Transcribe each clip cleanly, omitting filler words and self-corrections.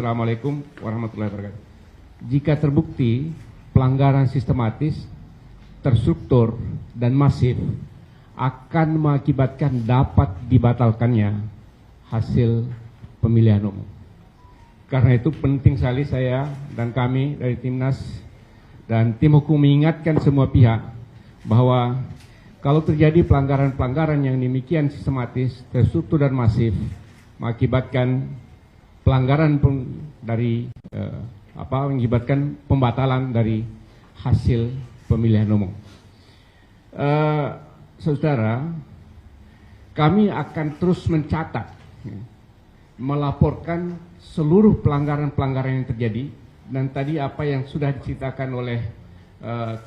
Assalamualaikum warahmatullahi wabarakatuh. Jika terbukti pelanggaran sistematis, terstruktur, dan masif akan mengakibatkan dapat dibatalkannya hasil pemilihan umum. Karena itu penting sekali saya dan kami dari Timnas dan tim hukum mengingatkan semua pihak bahwa kalau terjadi pelanggaran-pelanggaran yang demikian sistematis, terstruktur, dan masif mengakibatkan pelanggaran mengakibatkan pembatalan dari hasil pemilihan umum. Saudara, kami akan terus mencatat, melaporkan seluruh pelanggaran-pelanggaran yang terjadi, dan tadi apa yang sudah diceritakan oleh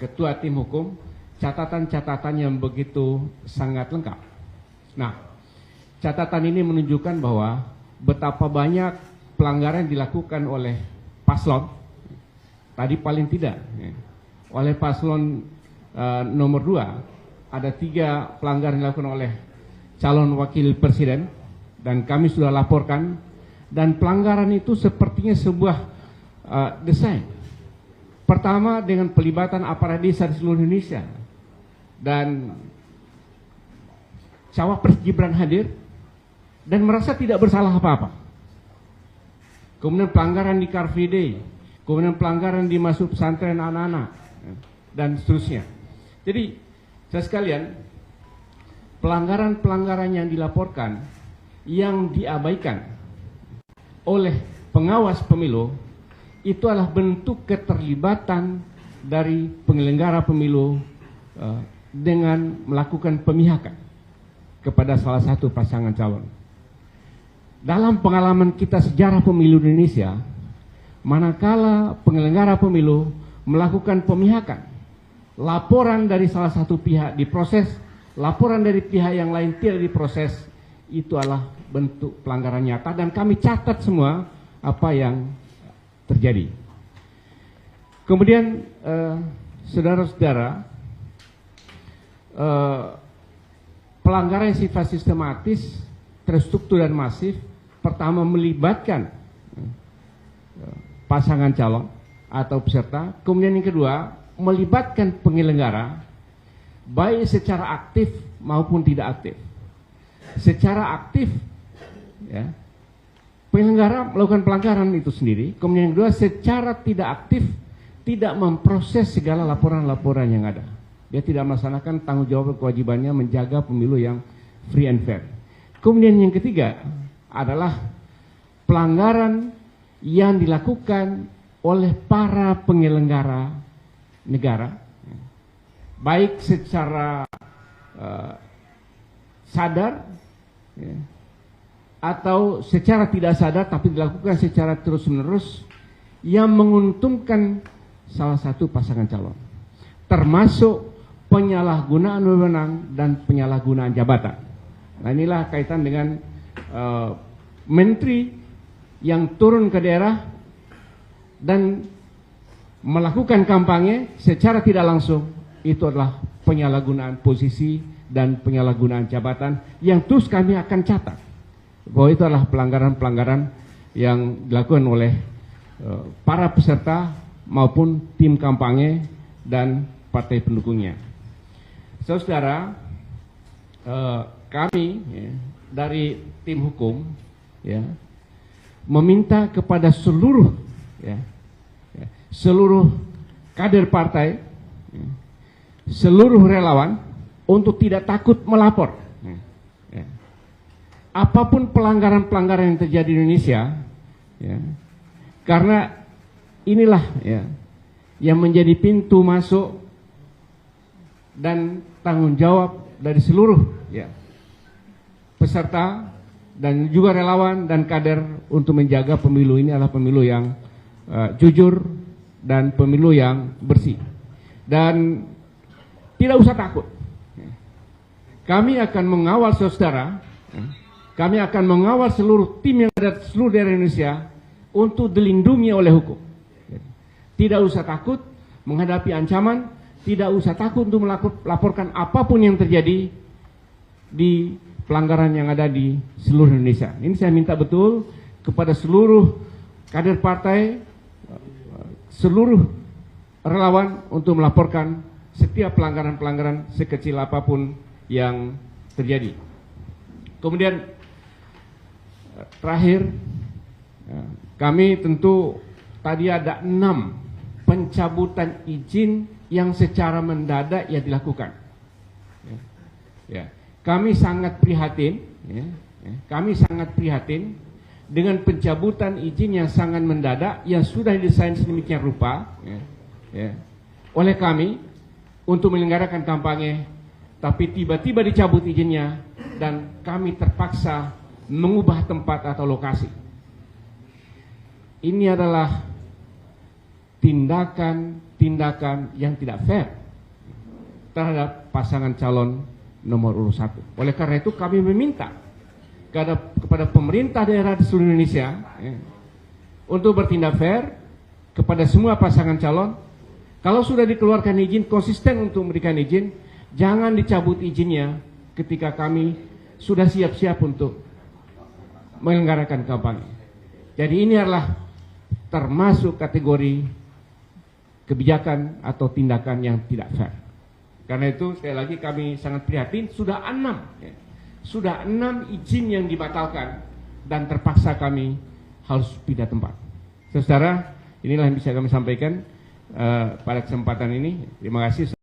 Ketua Tim Hukum, catatan-catatan yang begitu sangat lengkap. Nah, catatan ini menunjukkan bahwa betapa banyak pelanggaran dilakukan oleh paslon. Tadi paling tidak oleh paslon nomor 2 ada 3 pelanggaran dilakukan oleh calon wakil presiden, dan kami sudah laporkan. Dan pelanggaran itu sepertinya sebuah desain. Pertama dengan pelibatan aparat desa di seluruh Indonesia, dan Cawapres Gibran hadir dan merasa tidak bersalah apa-apa. Kemudian pelanggaran di Car Free Day, kemudian pelanggaran di masuk pesantren anak-anak, dan seterusnya. Jadi, saya sekalian, pelanggaran-pelanggaran yang dilaporkan, yang diabaikan oleh pengawas pemilu, itu adalah bentuk keterlibatan dari penyelenggara pemilu dengan melakukan pemihakan kepada salah satu pasangan calon. Dalam pengalaman kita sejarah pemilu di Indonesia, manakala penyelenggara pemilu melakukan pemihakan, laporan dari salah satu pihak diproses, laporan dari pihak yang lain tidak diproses, itu adalah bentuk pelanggaran nyata, dan kami catat semua apa yang terjadi. Kemudian saudara-saudara, pelanggaran yang sifat sistematis, terstruktur, dan masif, pertama melibatkan pasangan calon atau peserta, kemudian yang kedua melibatkan penyelenggara baik secara aktif maupun tidak aktif. Secara aktif, ya, penyelenggara melakukan pelanggaran itu sendiri. Kemudian yang kedua, secara tidak aktif, tidak memproses segala laporan-laporan yang ada. Dia tidak melaksanakan tanggung jawab kewajibannya menjaga pemilu yang free and fair. Kemudian yang ketiga adalah pelanggaran yang dilakukan oleh para penyelenggara negara, baik secara sadar, ya, atau secara tidak sadar tapi dilakukan secara terus-menerus yang menguntungkan salah satu pasangan calon, termasuk penyalahgunaan wewenang dan penyalahgunaan jabatan. Nah, inilah kaitan dengan menteri yang turun ke daerah dan melakukan kampanye secara tidak langsung, itu adalah penyalahgunaan posisi dan penyalahgunaan jabatan yang terus kami akan catat bahwa itu adalah pelanggaran-pelanggaran yang dilakukan oleh para peserta maupun tim kampanye dan partai pendukungnya. Saudara, kami, ya, dari tim hukum, ya, meminta kepada seluruh, ya, seluruh kader partai, ya, seluruh relawan untuk tidak takut melapor. Ya. Apapun pelanggaran-pelanggaran yang terjadi di Indonesia, ya, karena inilah, ya, yang menjadi pintu masuk dan tanggung jawab dari seluruh, ya, peserta dan juga relawan dan kader untuk menjaga pemilu ini adalah pemilu yang jujur dan pemilu yang bersih. Dan tidak usah takut. Kami akan mengawal saudara, kami akan mengawal seluruh tim yang ada di seluruh daerah Indonesia untuk dilindungi oleh hukum. Tidak usah takut menghadapi ancaman, tidak usah takut untuk melaporkan apapun yang terjadi di pelanggaran yang ada di seluruh Indonesia. Ini saya minta betul kepada seluruh kader partai, seluruh relawan untuk melaporkan setiap pelanggaran-pelanggaran sekecil apapun yang terjadi. Kemudian terakhir, kami tentu tadi ada 6 pencabutan izin yang secara mendadak ya dilakukan. Kami sangat prihatin, kami sangat prihatin dengan pencabutan izin yang sangat mendadak yang sudah didesain sedemikian rupa oleh kami untuk menyelenggarakan kampanye, tapi tiba-tiba dicabut izinnya dan kami terpaksa mengubah tempat atau lokasi. Ini adalah tindakan yang tidak fair terhadap pasangan calon nomor urut 1. Oleh karena itu kami meminta kepada pemerintah daerah di seluruh Indonesia untuk bertindak fair kepada semua pasangan calon. Kalau sudah dikeluarkan izin, konsisten untuk memberikan izin, jangan dicabut izinnya ketika kami sudah siap-siap untuk menyelenggarakan kampanye. Jadi ini adalah termasuk kategori kebijakan atau tindakan yang tidak fair. Karena itu sekali lagi kami sangat prihatin, sudah 6 izin yang dibatalkan dan terpaksa kami harus pindah tempat. Saudara, inilah yang bisa kami sampaikan pada kesempatan ini. Terima kasih.